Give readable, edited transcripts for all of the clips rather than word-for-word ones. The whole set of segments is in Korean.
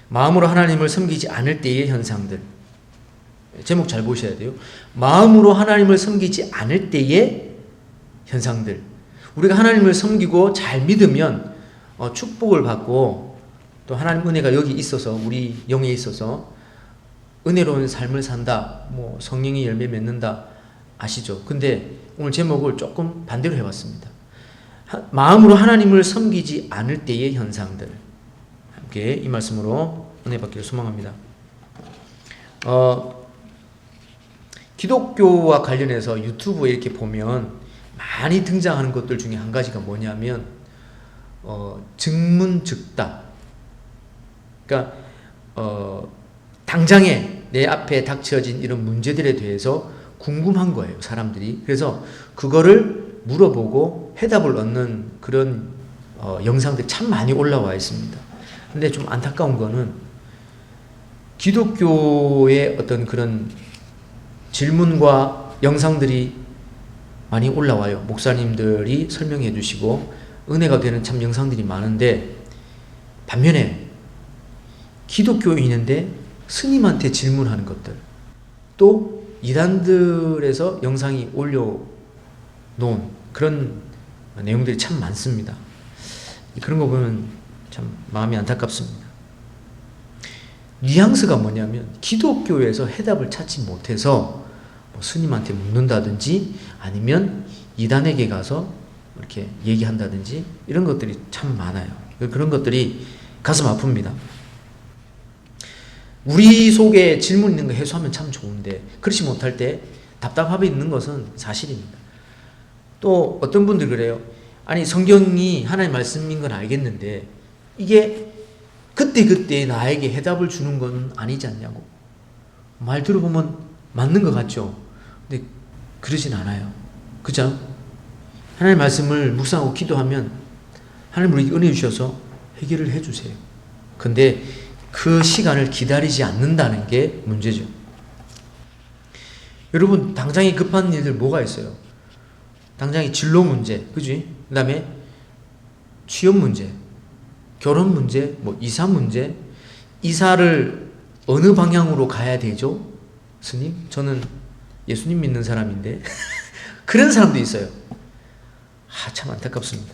마음으로 하나님을 섬기지 않을 때의 현상들. 제목 잘 보셔야 돼요. 마음으로 하나님을 섬기지 않을 때의 현상들. 우리가 하나님을 섬기고 잘 믿으면 축복을 받고 또 하나님 은혜가 여기 있어서 우리 영에 있어서 은혜로운 삶을 산다. 뭐 성령의 열매 맺는다. 아시죠? 근데 오늘 제목을 조금 반대로 해봤습니다. 마음으로 하나님을 섬기지 않을 때의 현상들. 함께 이 말씀으로 은혜 받기를 소망합니다. 기독교와 관련해서 유튜브에 이렇게 보면 많이 등장하는 것들 중에 한 가지가 뭐냐면 증문즉답. 그러니까 당장에 내 앞에 닥쳐진 이런 문제들에 대해서 궁금한 거예요, 사람들이. 그래서 그거를 물어보고 해답을 얻는 그런 영상들이 참 많이 올라와 있습니다. 근데 좀 안타까운 거는 기독교의 어떤 그런 질문과 영상들이 많이 올라와요. 목사님들이 설명해 주시고 은혜가 되는 참 영상들이 많은데, 반면에 기독교인인데 스님한테 질문하는 것들, 또 이단들에서 영상이 올려놓은 그런 내용들이 참 많습니다. 그런 거 보면 참 마음이 안타깝습니다. 뉘앙스가 뭐냐면 기독교에서 해답을 찾지 못해서 스님한테 묻는다든지 아니면 이단에게 가서 이렇게 얘기한다든지 이런 것들이 참 많아요. 그런 것들이 가슴 아픕니다. 우리 속에 질문 있는 거 해소하면 참 좋은데 그렇지 못할 때 답답함이 있는 것은 사실입니다. 또 어떤 분들 그래요. 아니 성경이 하나님 말씀인 건 알겠는데 이게 그때그때 나에게 해답을 주는 건 아니지 않냐고. 말 들어보면 맞는 것 같죠. 근데 그러진 않아요. 그죠? 하나님 말씀을 묵상하고 기도하면 하나님 우리에게 은혜 주셔서 해결을 해주세요. 근데 그 시간을 기다리지 않는다는 게 문제죠. 여러분 당장에 급한 일들 뭐가 있어요? 당장에 진로 문제, 그지? 그 다음에 취업 문제, 결혼 문제, 뭐 이사 문제. 이사를 어느 방향으로 가야 되죠? 스님? 저는 예수님 믿는 사람인데 그런 사람도 있어요. 참 안타깝습니다.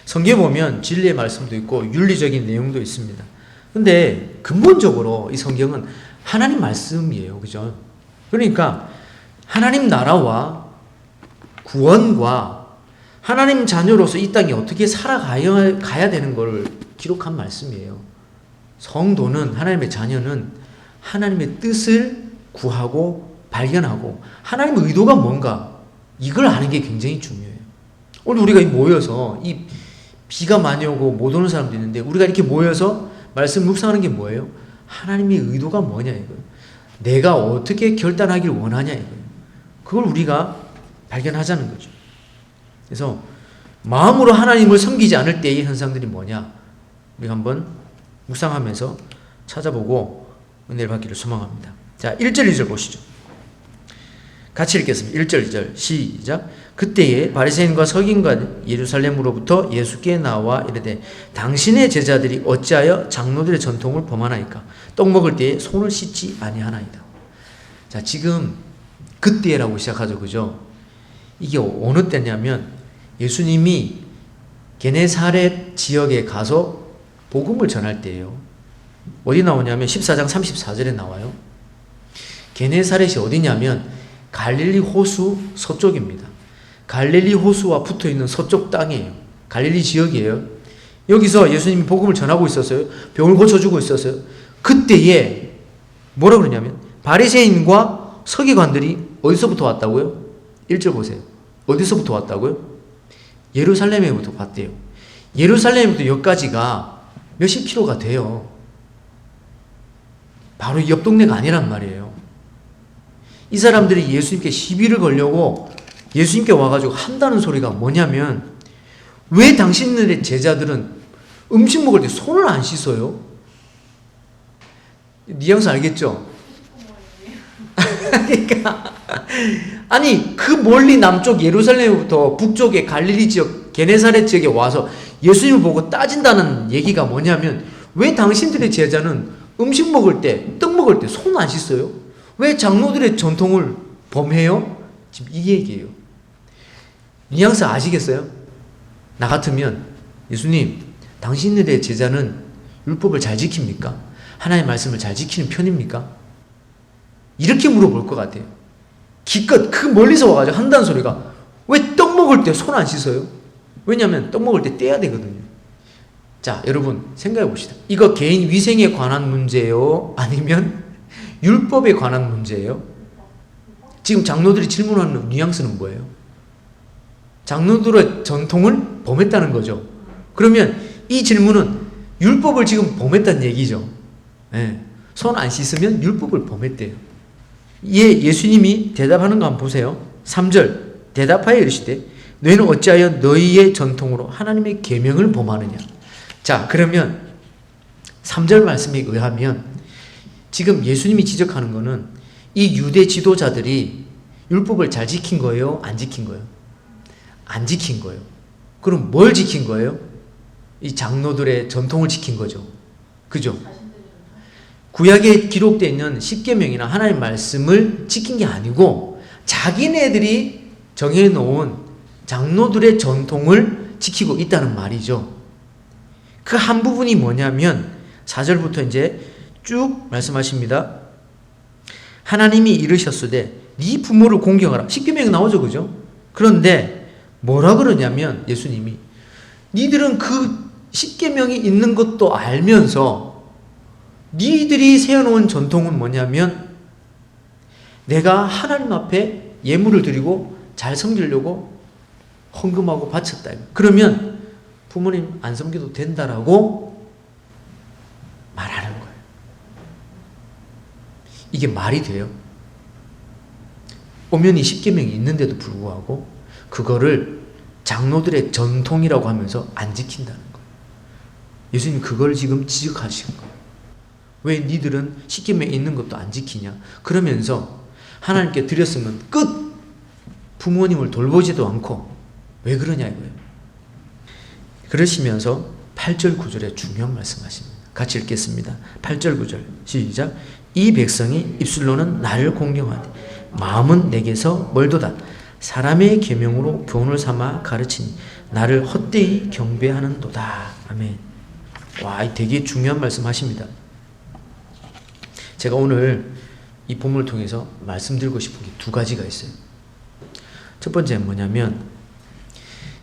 성경에 보면 진리의 말씀도 있고 윤리적인 내용도 있습니다. 근데 근본적으로 이 성경은 하나님 말씀이에요. 그죠? 그러니까 하나님 나라와 구원과 하나님 자녀로서 이 땅에 어떻게 살아가야 되는 걸 기록한 말씀이에요. 성도는, 하나님의 자녀는 하나님의 뜻을 구하고 발견하고 하나님의 의도가 뭔가 이걸 아는 게 굉장히 중요해요. 오늘 우리가 모여서 이 비가 많이 오고 못 오는 사람도 있는데 우리가 이렇게 모여서 말씀 묵상하는 게 뭐예요? 하나님의 의도가 뭐냐 이거예요. 내가 어떻게 결단하길 원하냐 이거예요. 그걸 우리가 발견하자는 거죠. 그래서 마음으로 하나님을 섬기지 않을 때의 현상들이 뭐냐? 우리가 한번 묵상하면서 찾아보고 은혜를 받기를 소망합니다. 자, 1절 2절 보시죠. 같이 읽겠습니다. 1절 2절 시작. 그때에 바리새인과 서기관과 예루살렘으로부터 예수께 나와 이르되 당신의 제자들이 어찌하여 장로들의 전통을 범하나이까? 떡 먹을 때에 손을 씻지 아니하나이다. 자, 지금 그때라고 시작하죠. 그죠? 이게 어느 때냐면 예수님이 게네사렛 지역에 가서 복음을 전할 때예요. 어디 나오냐면 14장 34절에 나와요. 게네사렛이 어디냐면 갈릴리 호수 서쪽입니다. 갈릴리 호수와 붙어있는 서쪽 땅이에요. 갈릴리 지역이에요. 여기서 예수님이 복음을 전하고 있었어요. 병을 고쳐주고 있었어요. 그때에 뭐라 그러냐면 바리새인과 서기관들이 어디서부터 왔다고요? 1절 보세요. 어디서부터 왔다고요? 예루살렘에부터 왔대요. 예루살렘부터 여기까지가 몇십 킬로가 돼요. 바로 옆 동네가 아니란 말이에요. 이 사람들이 예수님께 시비를 걸려고 예수님께 와가지고 한다는 소리가 뭐냐면 왜 당신들의 제자들은 음식 먹을 때 손을 안 씻어요? 뉘앙스 알겠죠? 그러니까 아니 그 멀리 남쪽 예루살렘부터 북쪽의 갈릴리 지역 게네사렛 지역에 와서 예수님을 보고 따진다는 얘기가 뭐냐면 왜 당신들의 제자는 음식 먹을 때, 떡 먹을 때 손 안 씻어요? 왜 장로들의 전통을 범해요? 지금 이 얘기예요. 뉘앙스 아시겠어요? 나 같으면 예수님, 당신들의 제자는 율법을 잘 지킵니까? 하나님의 말씀을 잘 지키는 편입니까? 이렇게 물어볼 것 같아요. 기껏 그 멀리서 와가지고 한다는 소리가 왜 떡 먹을 때 손 안 씻어요? 왜냐하면 떡 먹을 때 떼야 되거든요. 자, 여러분 생각해 봅시다. 이거 개인 위생에 관한 문제예요? 아니면 율법에 관한 문제예요? 지금 장로들이 질문하는 뉘앙스는 뭐예요? 장로들의 전통을 범했다는 거죠. 그러면 이 질문은 율법을 지금 범했다는 얘기죠. 네. 손 안 씻으면 율법을 범했대요. 이에 예수님이 대답하는 거 한번 보세요. 3절 대답하여 이르시되 너희는 어찌하여 너희의 전통으로 하나님의 계명을 범하느냐. 자, 그러면 3절 말씀에 의하면 지금 예수님이 지적하는 거는 이 유대 지도자들이 율법을 잘 지킨 거예요? 안 지킨 거예요? 안 지킨 거예요. 그럼 뭘 지킨 거예요? 이 장로들의 전통을 지킨 거죠. 그죠? 구약에 기록되어 있는 십계명이나 하나님의 말씀을 지킨 게 아니고 자기네들이 정해놓은 장로들의 전통을 지키고 있다는 말이죠. 그 한 부분이 뭐냐면 4절부터 이제 쭉 말씀하십니다. 하나님이 이르셨으되 네 부모를 공경하라. 십계명이 나오죠, 그죠? 그런데 뭐라 그러냐면 예수님이 니들은 그 십계명이 있는 것도 알면서 니들이 세워놓은 전통은 뭐냐면 내가 하나님 앞에 예물을 드리고 잘 섬기려고 헌금하고 바쳤다. 그러면 부모님 안 섬겨도 된다라고 말하는 거예요. 이게 말이 돼요? 엄연히 십계명이 있는데도 불구하고 그거를 장로들의 전통이라고 하면서 안 지킨다는 거예요. 예수님 그걸 지금 지적하신 거예요. 왜 니들은 십계명이 있는 것도 안 지키냐? 그러면서 하나님께 드렸으면 끝! 부모님을 돌보지도 않고 왜 그러냐 이거예요. 그러시면서 8절 9절에 중요한 말씀하십니다. 같이 읽겠습니다. 8절 9절 시작. 이 백성이 입술로는 나를 공경하되 마음은 내게서 멀도다. 사람의 계명으로 교훈을 삼아 가르치니 나를 헛되이 경배하는도다. 아멘. 와, 되게 중요한 말씀하십니다. 제가 오늘 이 본문을 통해서 말씀드리고 싶은 게 두 가지가 있어요. 첫 번째는 뭐냐면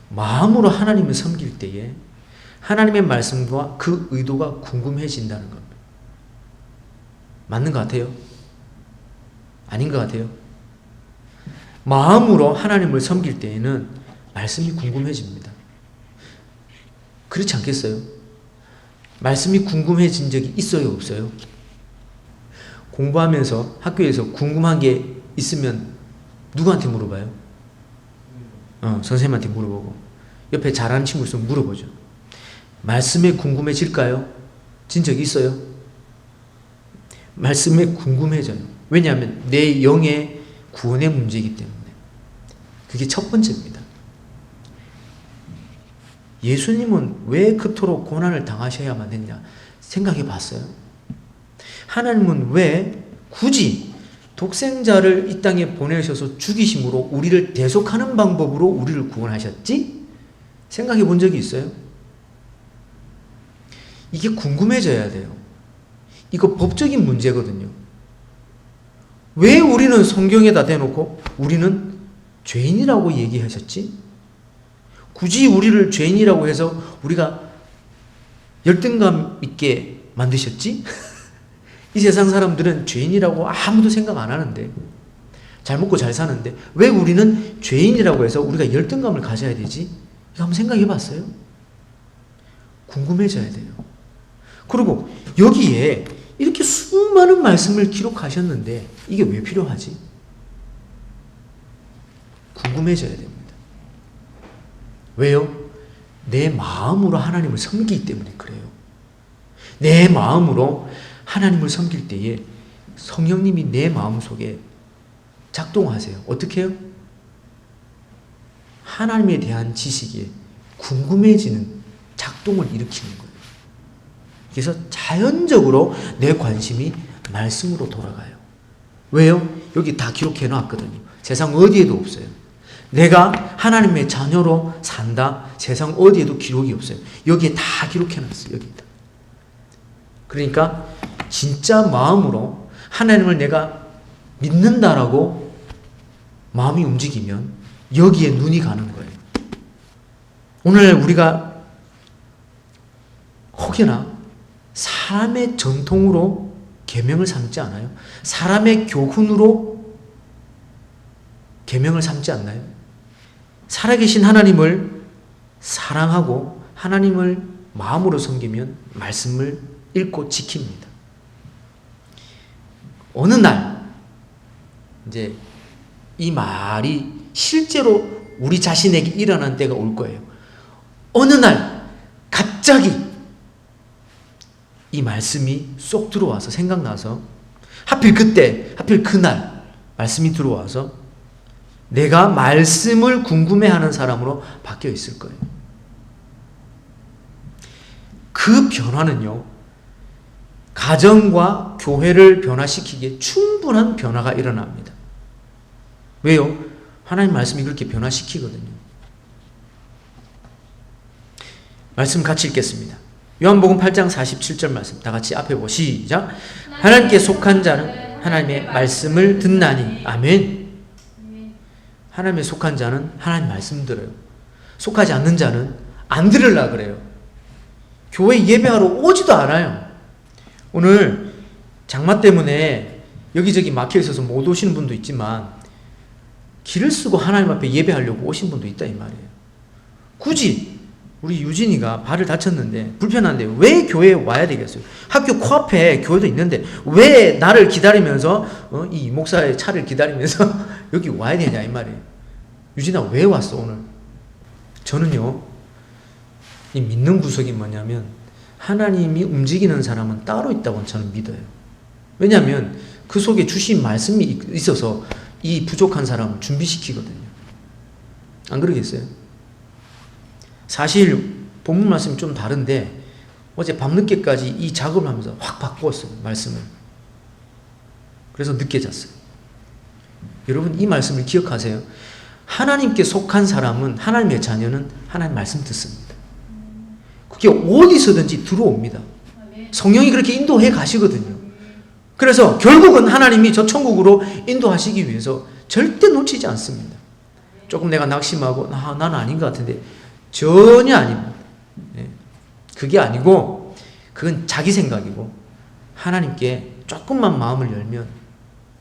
마음으로 하나님을 섬길 때에 하나님의 말씀과 그 의도가 궁금해진다는 겁니다. 맞는 것 같아요? 아닌 것 같아요? 마음으로 하나님을 섬길 때에는 말씀이 궁금해집니다. 그렇지 않겠어요? 말씀이 궁금해진 적이 있어요, 없어요? 공부하면서 학교에서 궁금한 게 있으면 누구한테 물어봐요? 선생님한테 물어보고 옆에 잘하는 친구 있으면 물어보죠. 말씀에 궁금해질까요? 진 적이 있어요? 말씀에 궁금해져요. 왜냐하면 내 영의 구원의 문제이기 때문에. 그게 첫 번째입니다. 예수님은 왜 그토록 고난을 당하셔야만 했냐 생각해 봤어요? 하나님은 왜 굳이 독생자를 이 땅에 보내셔서 죽이심으로 우리를 대속하는 방법으로 우리를 구원하셨지? 생각해 본 적이 있어요? 이게 궁금해져야 돼요. 이거 법적인 문제거든요. 왜 우리는 성경에다 대놓고 우리는 죄인이라고 얘기하셨지? 굳이 우리를 죄인이라고 해서 우리가 열등감 있게 만드셨지? 이 세상 사람들은 죄인이라고 아무도 생각 안 하는데 잘 먹고 잘 사는데 왜 우리는 죄인이라고 해서 우리가 열등감을 가져야 되지? 이거 한번 생각해 봤어요? 궁금해져야 돼요. 그리고 여기에 이렇게 수많은 말씀을 기록하셨는데 이게 왜 필요하지? 궁금해져야 됩니다. 왜요? 내 마음으로 하나님을 섬기기 때문에 그래요. 내 마음으로 하나님을 섬길 때에 성령님이 내 마음속에 작동하세요. 어떻게 해요? 하나님에 대한 지식에 궁금해지는 작동을 일으키는 거예요. 그래서 자연적으로 내 관심이 말씀으로 돌아가요. 왜요? 여기 다 기록해 놨거든요. 세상 어디에도 없어요. 내가 하나님의 자녀로 산다. 세상 어디에도 기록이 없어요. 여기에 다 기록해 놨어요. 여기다. 그러니까 진짜 마음으로 하나님을 내가 믿는다라고 마음이 움직이면 여기에 눈이 가는 거예요. 오늘 우리가 혹여나 사람의 전통으로 계명을 삼지 않아요? 사람의 교훈으로 계명을 삼지 않나요? 살아계신 하나님을 사랑하고 하나님을 마음으로 섬기면 말씀을 읽고 지킵니다. 어느 날 이제 이 말이 실제로 우리 자신에게 일어난 때가 올 거예요. 어느 날 갑자기 이 말씀이 쏙 들어와서 생각나서 하필 그때 하필 그날 말씀이 들어와서 내가 말씀을 궁금해하는 사람으로 바뀌어 있을 거예요. 그 변화는요, 가정과 교회를 변화시키기에 충분한 변화가 일어납니다. 왜요? 하나님 말씀이 그렇게 변화시키거든요. 말씀 같이 읽겠습니다. 요한복음 8장 47절 말씀 다 같이 앞에 보고 시작. 하나님께 속한 자는 하나님의 말씀을 듣나니. 아멘. 하나님에 속한 자는 하나님 말씀 들어요. 속하지 않는 자는 안 들으려고 그래요. 교회 예배하러 오지도 않아요. 오늘 장마 때문에 여기저기 막혀 있어서 못 오시는 분도 있지만 길을 쓰고 하나님 앞에 예배하려고 오신 분도 있다 이 말이에요. 굳이 우리 유진이가 발을 다쳤는데 불편한데 왜 교회에 와야 되겠어요? 학교 코앞에 교회도 있는데 왜 나를 기다리면서 이 목사의 차를 기다리면서 여기 와야 되냐 이 말이에요. 유진아 왜 왔어 오늘? 저는요, 이 믿는 구석이 뭐냐면 하나님이 움직이는 사람은 따로 있다고 저는 믿어요. 왜냐하면 그 속에 주신 말씀이 있어서 이 부족한 사람을 준비시키거든요. 안 그러겠어요? 사실 본문 말씀이 좀 다른데 어제 밤늦게까지 이 작업을 하면서 확 바꾸었어요. 말씀을. 그래서 늦게 잤어요. 여러분 이 말씀을 기억하세요. 하나님께 속한 사람은, 하나님의 자녀는 하나님 말씀 듣습니다. 그게 어디서든지 들어옵니다. 성령이 그렇게 인도해 가시거든요. 그래서 결국은 하나님이 저 천국으로 인도하시기 위해서 절대 놓치지 않습니다. 조금 내가 낙심하고 난 아닌 것 같은데 전혀 아닙니다. 그게 아니고 그건 자기 생각이고 하나님께 조금만 마음을 열면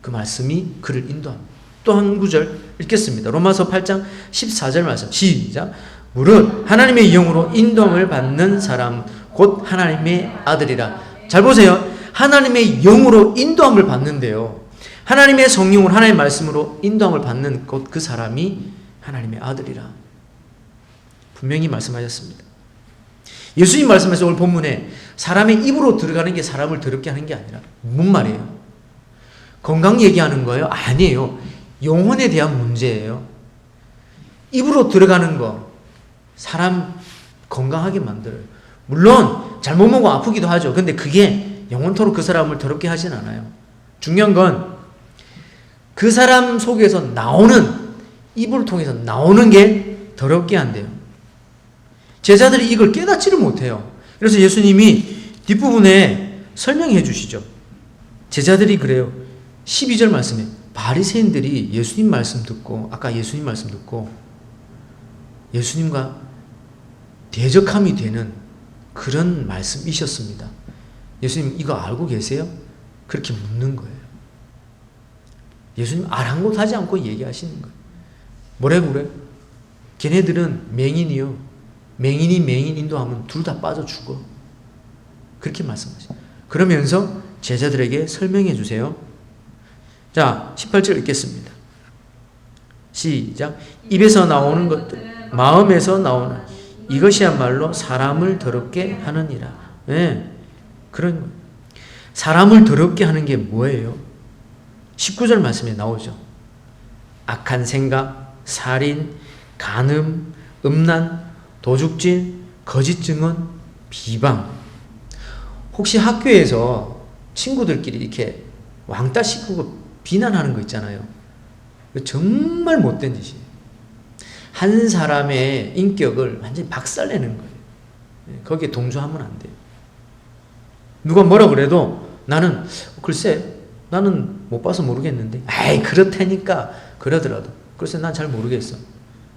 그 말씀이 그를 인도합니다. 또 한 구절 읽겠습니다. 로마서 8장 14절 말씀 시작. 무릇 하나님의 영으로 인도함을 받는 사람 곧 하나님의 아들이라. 잘 보세요. 하나님의 영으로 인도함을 받는데요. 하나님의 성령으로 하나님의 말씀으로 인도함을 받는 곧 그 사람이 하나님의 아들이라. 분명히 말씀하셨습니다. 예수님 말씀에서 오늘 본문에 사람의 입으로 들어가는 게 사람을 더럽게 하는 게 아니라 뭔 말이에요? 건강 얘기하는 거예요? 아니에요. 영혼에 대한 문제예요. 입으로 들어가는 거 사람 건강하게 만들어요. 물론 잘못 먹고 아프기도 하죠. 근데 그게 영원토록 그 사람을 더럽게 하진 않아요. 중요한 건 그 사람 속에서 나오는, 입을 통해서 나오는 게 더럽게 한대요. 제자들이 이걸 깨닫지를 못해요. 그래서 예수님이 뒷부분에 설명해 주시죠. 제자들이 그래요. 12절 말씀에 바리새인들이 예수님 말씀 듣고, 아까 예수님 말씀 듣고 예수님과 대적함이 되는 그런 말씀이셨습니다. 예수님 이거 알고 계세요? 그렇게 묻는 거예요. 예수님 아랑곳하지 않고 얘기하시는 거예요. 뭐라고 그래? 걔네들은 맹인이요. 맹인이 맹인 인도하면 둘 다 빠져 죽어. 그렇게 말씀하셔요. 그러면서 제자들에게 설명해 주세요. 자, 18절 읽겠습니다. 시작. 입에서 나오는 것들, 마음에서 나오는 이것이야말로 사람을 더럽게 하느니라. 네, 그런 거예요. 사람을 더럽게 하는 게 뭐예요? 19절 말씀에 나오죠. 악한 생각, 살인, 간음, 음란, 도둑질, 거짓 증언, 비방. 혹시 학교에서 친구들끼리 이렇게 왕따 시키고 비난하는 거 있잖아요. 정말 못된 짓이에요. 한 사람의 인격을 완전히 박살내는 거예요. 거기에 동조하면 안 돼요. 누가 뭐라 그래도 나는 글쎄 나는 못 봐서 모르겠는데 아이 그렇다니까 그러더라도 글쎄 난 잘 모르겠어.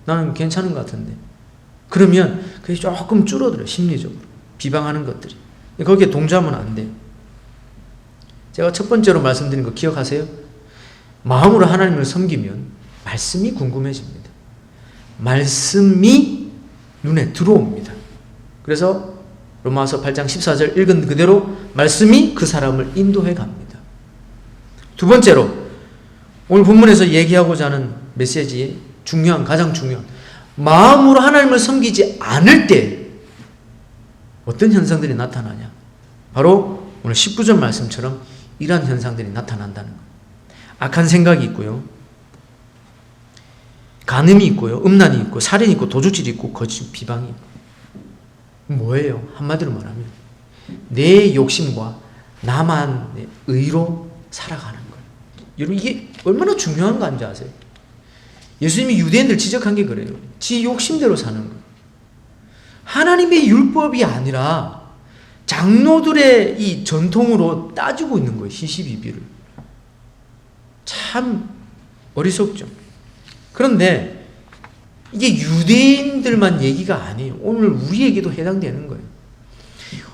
나는 괜찮은 것 같은데. 그러면 그게 조금 줄어들어요. 심리적으로. 비방하는 것들이. 거기에 동조하면 안 돼요. 제가 첫 번째로 말씀드린 거 기억하세요? 마음으로 하나님을 섬기면 말씀이 궁금해집니다. 말씀이 눈에 들어옵니다. 그래서 로마서 8장 14절 읽은 그대로 말씀이 그 사람을 인도해 갑니다. 두 번째로 오늘 본문에서 얘기하고자 하는 메시지의 가장 중요한 마음으로 하나님을 섬기지 않을 때 어떤 현상들이 나타나냐? 바로 오늘 19절 말씀처럼 이러한 현상들이 나타난다는 거예요. 악한 생각이 있고요. 간음이 있고요. 음란이 있고 살인이 있고 도둑질이 있고 거짓 비방이 있고. 뭐예요? 한마디로 말하면 내 욕심과 나만의 의로 살아가는 거예요. 여러분 이게 얼마나 중요한 건지 아세요? 예수님이 유대인들 지적한 게 그래요. 지 욕심대로 사는 거예요. 하나님의 율법이 아니라 장로들의 이 전통으로 따지고 있는 거예요. 시시비비를. 참 어리석죠. 그런데 이게 유대인들만 얘기가 아니에요. 오늘 우리에게도 해당되는 거예요.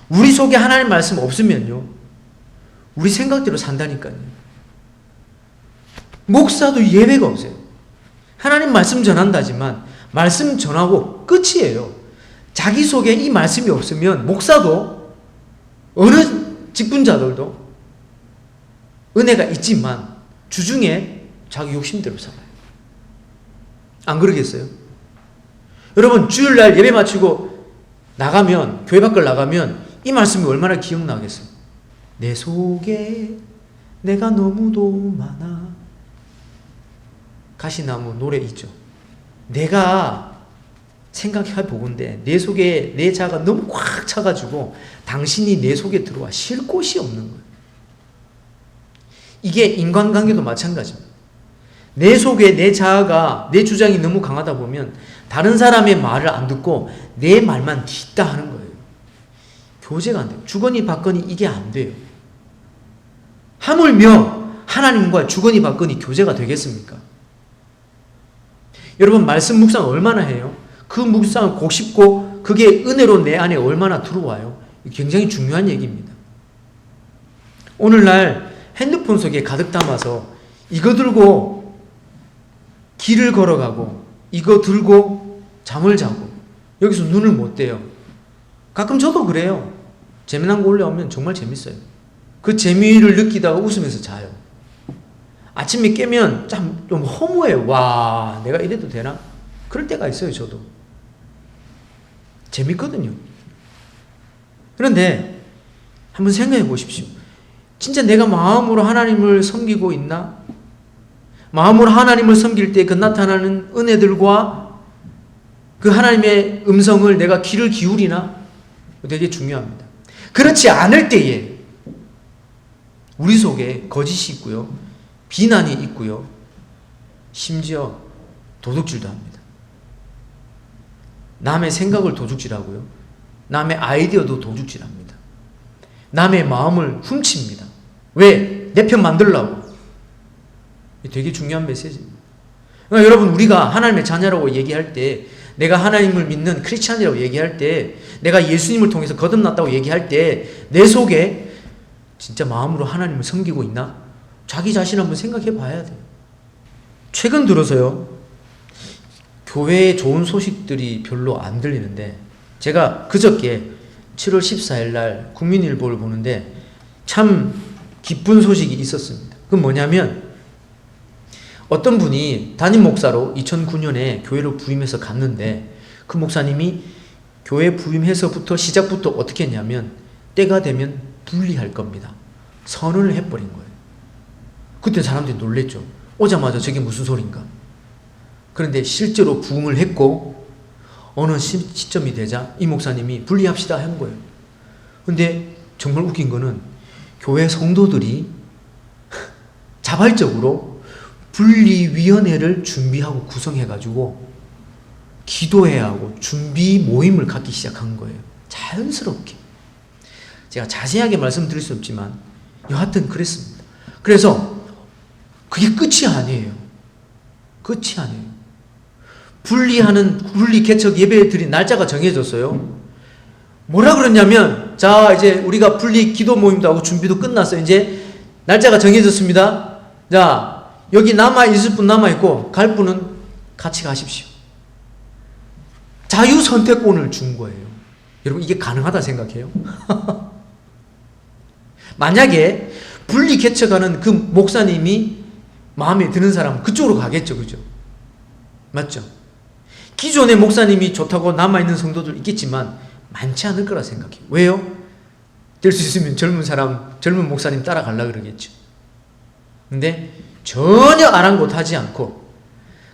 우리 속에 하나님 말씀 없으면요. 우리 생각대로 산다니까요. 목사도 예외가 없어요. 하나님 말씀 전한다지만 말씀 전하고 끝이에요. 자기 속에 이 말씀이 없으면 목사도 어느 직분자들도 은혜가 있지만 주중에 자기 욕심대로 살아요. 안 그러겠어요? 여러분 주일날 예배 마치고 나가면 교회 밖을 나가면 이 말씀이 얼마나 기억나겠어요? 내 속에 내가 너무도 많아. 가시나무 노래 있죠. 내가 생각해 보건대 내 속에 내 자아가 너무 꽉 차가지고 당신이 내 속에 들어와 쉴 곳이 없는 거예요. 이게 인간관계도 마찬가지입니다. 내 속에 내 자아가 내 주장이 너무 강하다 보면 다른 사람의 말을 안 듣고 내 말만 듣다 하는 거예요. 교제가 안 돼요. 주거니 받거니 이게 안 돼요. 하물며 하나님과 주거니 받거니 교제가 되겠습니까? 여러분 말씀 묵상 얼마나 해요? 그 묵상을 곱씹고 그게 은혜로 내 안에 얼마나 들어와요? 굉장히 중요한 얘기입니다. 오늘날 핸드폰 속에 가득 담아서 이거 들고 길을 걸어가고 이거 들고 잠을 자고 여기서 눈을 못 떼요. 가끔 저도 그래요. 재미난 거 올라오면 정말 재밌어요. 그 재미를 느끼다가 웃으면서 자요. 아침에 깨면 좀 허무해요. 와, 내가 이래도 되나? 그럴 때가 있어요, 저도. 재밌거든요. 그런데 한번 생각해 보십시오. 진짜 내가 마음으로 하나님을 섬기고 있나? 마음으로 하나님을 섬길 때 그 나타나는 은혜들과 그 하나님의 음성을 내가 귀를 기울이나? 되게 중요합니다. 그렇지 않을 때에 우리 속에 거짓이 있고요. 비난이 있고요. 심지어 도둑질도 합니다. 남의 생각을 도둑질하고요. 남의 아이디어도 도둑질합니다. 남의 마음을 훔칩니다. 왜? 내 편 만들려고. 되게 중요한 메시지입니다. 그러니까 여러분 우리가 하나님의 자녀라고 얘기할 때 내가 하나님을 믿는 크리스찬이라고 얘기할 때 내가 예수님을 통해서 거듭났다고 얘기할 때 내 속에 진짜 마음으로 하나님을 섬기고 있나? 자기 자신 한번 생각해 봐야 돼요. 최근 들어서요. 교회에 좋은 소식들이 별로 안 들리는데 제가 그저께 7월 14일 날 국민일보를 보는데 참 기쁜 소식이 있었습니다. 그건 뭐냐면 어떤 분이 담임 목사로 2009년에 교회로 부임해서 갔는데 그 목사님이 교회 부임해서부터 시작부터 어떻게 했냐면 때가 되면 분리할 겁니다. 선언을 해버린 거예요. 그때 사람들이 놀랬죠. 오자마자 저게 무슨 소린가. 그런데 실제로 부흥을 했고 어느 시점이 되자 이 목사님이 분리합시다 한 거예요. 근데 정말 웃긴 거는 교회 성도들이 자발적으로 분리위원회를 준비하고 구성해가지고 기도해야 하고 준비 모임을 갖기 시작한 거예요. 자연스럽게. 제가 자세하게 말씀드릴 수 없지만 여하튼 그랬습니다. 그래서 그게 끝이 아니에요. 끝이 아니에요. 분리 개척 예배 드린 날짜가 정해졌어요. 뭐라 그러냐면, 자, 이제 우리가 분리 기도 모임도 하고 준비도 끝났어요. 이제 날짜가 정해졌습니다. 자, 여기 남아있을 분 남아있고, 갈 분은 같이 가십시오. 자유 선택권을 준 거예요. 여러분, 이게 가능하다 생각해요? 만약에 분리 개척하는 그 목사님이 마음에 드는 사람은 그쪽으로 가겠죠. 그죠? 맞죠? 기존의 목사님이 좋다고 남아있는 성도들 있겠지만 많지 않을 거라 생각해요. 왜요? 될 수 있으면 젊은 목사님 따라가려고 그러겠죠. 근데 전혀 아랑곳하지 않고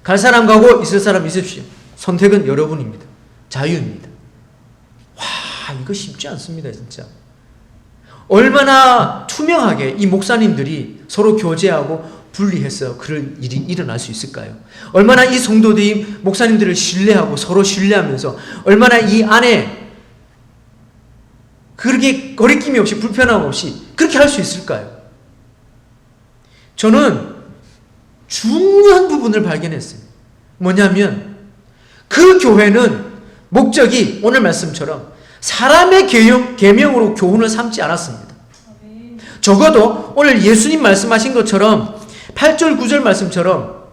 갈 사람 가고 있을 사람 있으십시오. 선택은 여러분입니다. 자유입니다. 와, 이거 쉽지 않습니다, 진짜. 얼마나 투명하게 이 목사님들이 서로 교제하고 분리해서 그런 일이 일어날 수 있을까요? 얼마나 이 성도들이 목사님들을 신뢰하고 서로 신뢰하면서 얼마나 이 안에 그렇게 거리낌이 없이 불편함 없이 그렇게 할 수 있을까요? 저는 중요한 부분을 발견했어요. 뭐냐면 그 교회는 목적이 오늘 말씀처럼 사람의 계명으로 교훈을 삼지 않았습니다. 적어도 오늘 예수님 말씀하신 것처럼 8절 9절 말씀처럼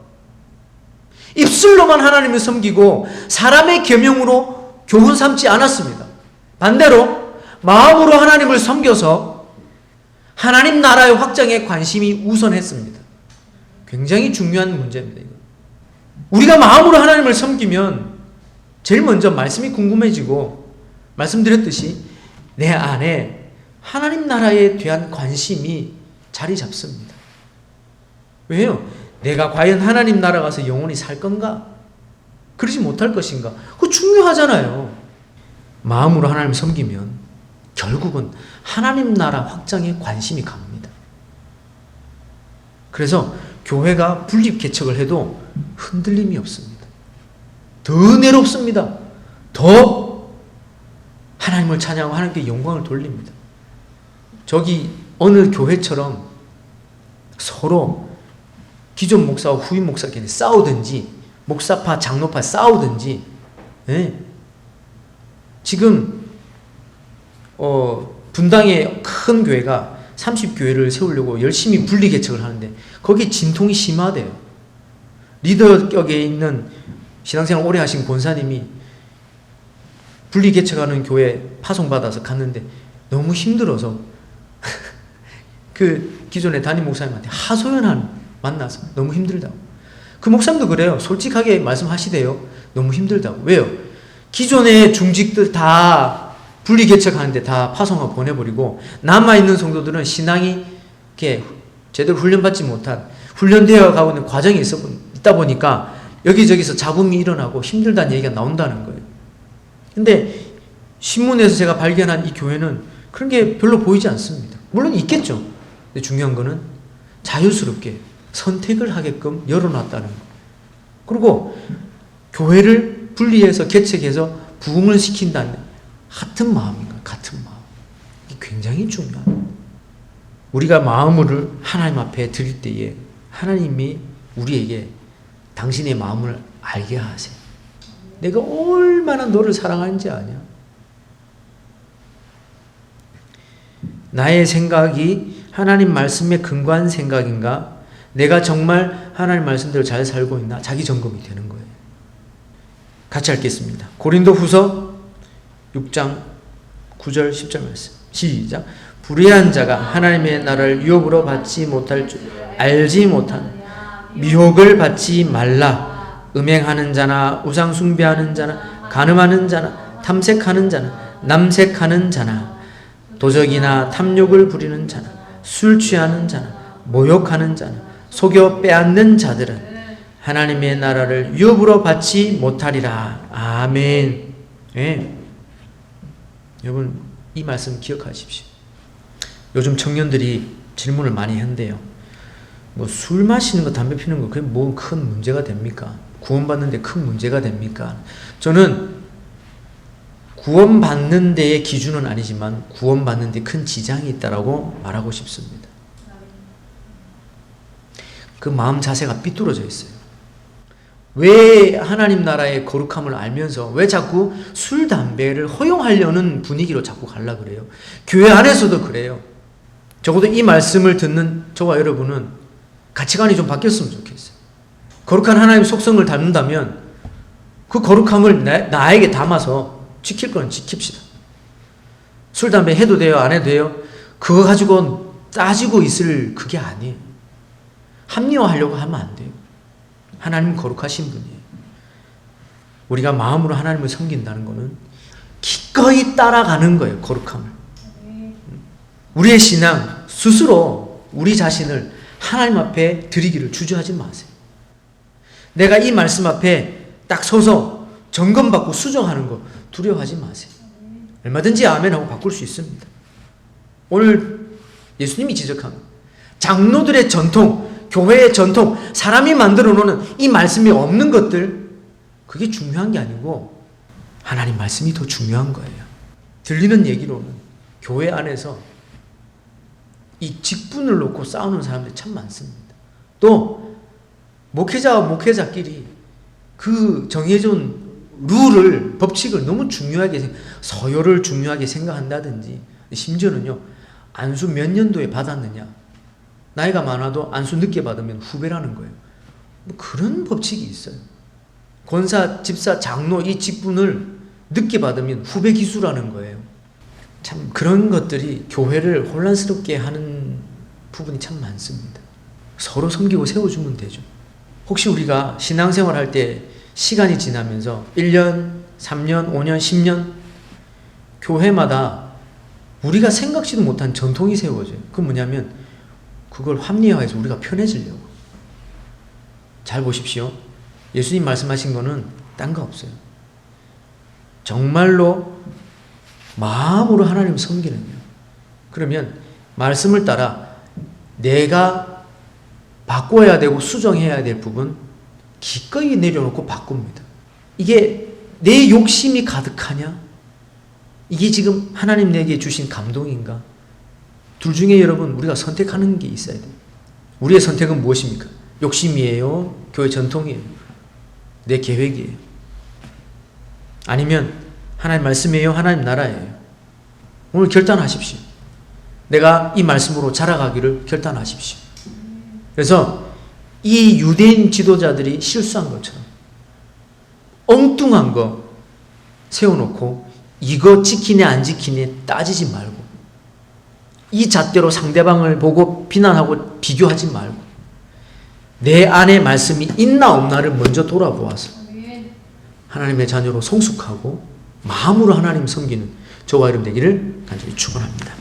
입술로만 하나님을 섬기고 사람의 계명으로 교훈 삼지 않았습니다. 반대로 마음으로 하나님을 섬겨서 하나님 나라의 확장에 관심이 우선했습니다. 굉장히 중요한 문제입니다. 이거. 우리가 마음으로 하나님을 섬기면 제일 먼저 말씀이 궁금해지고 말씀드렸듯이 내 안에 하나님 나라에 대한 관심이 자리 잡습니다. 왜요? 내가 과연 하나님 나라 가서 영원히 살 건가? 그러지 못할 것인가? 그거 중요하잖아요. 마음으로 하나님 섬기면 결국은 하나님 나라 확장에 관심이 갑니다. 그래서 교회가 분립 개척을 해도 흔들림이 없습니다. 더 내롭습니다. 더 하나님을 찬양하고 하나님께 영광을 돌립니다. 저기 어느 교회처럼 서로 기존 목사와 후임 목사끼리 싸우든지 목사파 장로파 싸우든지 지금 분당의 큰 교회가 30교회를 세우려고 열심히 분리 개척을 하는데 거기에 진통이 심하대요. 리더격에 있는 신앙생활 오래 하신 권사님이 분리 개척하는 교회 파송받아서 갔는데 너무 힘들어서 그 기존의 담임 목사님한테 하소연한 만나서 너무 힘들다고. 그 목사님도 그래요. 솔직하게 말씀하시대요. 너무 힘들다고. 왜요? 기존의 중직들 다 분리 개척하는데 다 파송하고 보내버리고 남아있는 성도들은 신앙이 이렇게 제대로 훈련받지 못한 훈련되어 가고 있는 과정에 있다 보니까 여기저기서 잡음이 일어나고 힘들다는 얘기가 나온다는 거예요. 근데 신문에서 제가 발견한 이 교회는 그런 게 별로 보이지 않습니다. 물론 있겠죠. 근데 중요한 거는 자유스럽게 선택을 하게끔 열어놨다는 거. 그리고 교회를 분리해서 개척해서 부흥을 시킨다는 같은 마음인가? 같은 마음. 이게 굉장히 중요합니다. 우리가 마음을 하나님 앞에 드릴 때에 하나님이 우리에게 당신의 마음을 알게 하세요. 내가 얼마나 너를 사랑하는지 아냐? 나의 생각이 하나님 말씀에 근거한 생각인가? 내가 정말 하나님 말씀대로 잘 살고 있나? 자기 점검이 되는 거예요. 같이 읽겠습니다. 고린도후서 6장 9절 10절 말씀. 시작. 불의한 자가 하나님의 나라를 유업으로 받지 못할 줄 알지 못하는 미혹을 받지 말라. 음행하는 자나 우상 숭배하는 자나 간음하는 자나 탐색하는 자나 남색하는 자나 도적이나 탐욕을 부리는 자나 술 취하는 자나 모욕하는 자나 속여 빼앗는 자들은 하나님의 나라를 유업으로 받지 못하리라. 아멘. 네. 여러분 이 말씀 기억하십시오. 요즘 청년들이 질문을 많이 한대요. 뭐 술 마시는 거, 담배 피는 거, 그게 뭐 큰 문제가 됩니까? 구원받는데 큰 문제가 됩니까? 저는 구원받는 데의 기준은 아니지만 구원받는 데 큰 지장이 있다라고 말하고 싶습니다. 그 마음 자세가 삐뚤어져 있어요. 왜 하나님 나라의 거룩함을 알면서 왜 자꾸 술, 담배를 허용하려는 분위기로 자꾸 가려고 그래요? 교회 안에서도 그래요. 적어도 이 말씀을 듣는 저와 여러분은 가치관이 좀 바뀌었으면 좋겠어요. 거룩한 하나님의 속성을 닮는다면 그 거룩함을 나에게 담아서 지킬 건 지킵시다. 술, 담배 해도 돼요? 안 해도 돼요? 그거 가지고 따지고 있을 그게 아니에요. 합리화하려고 하면 안 돼요. 하나님은 거룩하신 분이에요. 우리가 마음으로 하나님을 섬긴다는 것은 기꺼이 따라가는 거예요. 거룩함을. 우리의 신앙 스스로 우리 자신을 하나님 앞에 드리기를 주저하지 마세요. 내가 이 말씀 앞에 딱 서서 점검받고 수정하는 거 두려워하지 마세요. 얼마든지 아멘하고 바꿀 수 있습니다. 오늘 예수님이 지적한 장로들의 전통, 교회의 전통, 사람이 만들어 놓는 이 말씀이 없는 것들, 그게 중요한 게 아니고 하나님 말씀이 더 중요한 거예요. 들리는 얘기로는 교회 안에서 이 직분을 놓고 싸우는 사람들이 참 많습니다. 또 목회자와 목회자끼리 그 정해진 룰을, 법칙을 너무 중요하게, 서열을 중요하게 생각한다든지, 심지어는요, 안수 몇 년도에 받았느냐, 나이가 많아도 안수 늦게 받으면 후배라는 거예요. 뭐 그런 법칙이 있어요. 권사, 집사, 장로 이 직분을 늦게 받으면 후배 기수라는 거예요. 참 그런 것들이 교회를 혼란스럽게 하는 부분이 참 많습니다. 서로 섬기고 세워주면 되죠. 혹시 우리가 신앙생활 할 때 시간이 지나면서 1년, 3년, 5년, 10년 교회마다 우리가 생각지도 못한 전통이 세워져요. 그건 뭐냐면 그걸 합리화해서 우리가 편해지려고. 잘 보십시오. 예수님 말씀하신 거는 딴 거 없어요. 정말로 마음으로 하나님을 섬기는 거예요. 그러면 말씀을 따라 내가 바꿔야 되고 수정해야 될 부분 기꺼이 내려놓고 바꿉니다. 이게 내 욕심이 가득하냐? 이게 지금 하나님 내게 주신 감동인가? 둘 중에 여러분 우리가 선택하는 게 있어야 돼요. 우리의 선택은 무엇입니까? 욕심이에요? 교회 전통이에요? 내 계획이에요? 아니면 하나님 말씀이에요? 하나님 나라예요? 오늘 결단하십시오. 내가 이 말씀으로 자라가기를 결단하십시오. 그래서 이 유대인 지도자들이 실수한 것처럼 엉뚱한 거 세워놓고 이거 지키네 안 지키네 따지지 말고 이 잣대로 상대방을 보고 비난하고 비교하지 말고 내 안에 말씀이 있나 없나를 먼저 돌아보아서 하나님의 자녀로 성숙하고 마음으로 하나님 섬기는 저와 여러분 되기를 간절히 축원합니다.